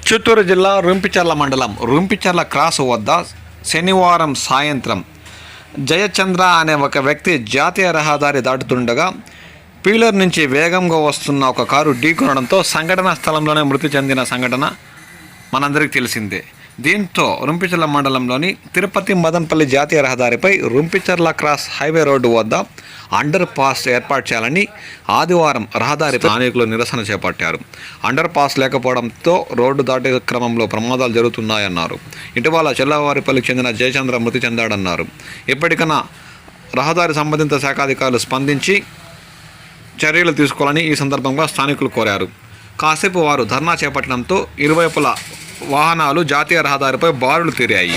చిత్తూరు జిల్లా రుంపిచర్ల మండలం రుంపిచర్ల క్రాస్ వద్ద శనివారం సాయంత్రం జయచంద్ర అనే ఒక వ్యక్తి జాతీయ రహదారి దాటుతుండగా పీలర్ నుంచి వేగంగా వస్తున్న ఒక కారు ఢీకొనడంతో సంఘటనా స్థలంలోనే మృతి చెందిన సంఘటన మనందరికీ తెలిసిందే. దీంతో రుంపిచర్ల మండలంలోని తిరుపతి మదన్పల్లి జాతీయ రహదారిపై రుంపిచర్ల క్రాస్ హైవే రోడ్డు వద్ద అండర్ పాస్ ఏర్పాటు చేయాలని ఆదివారం రహదారి స్థానికులు నిరసన చేపట్టారు. అండర్ పాస్ లేకపోవడంతో రోడ్డు దాటే క్రమంలో ప్రమాదాలు జరుగుతున్నాయన్నారు. ఇటీవల చెల్లవారిపల్లికి చెందిన జయచంద్ర మృతి చెందాడన్నారు. ఇప్పటికైనా రహదారి సంబంధిత శాఖాధికారులు స్పందించి చర్యలు తీసుకోవాలని ఈ సందర్భంగా స్థానికులు కోరారు. కాసేపు వారు ధర్నా చేపట్టడంతో ఇరువైపులా వాహనాలు జాతీయ రహదారిపై బారులు తీరాయి.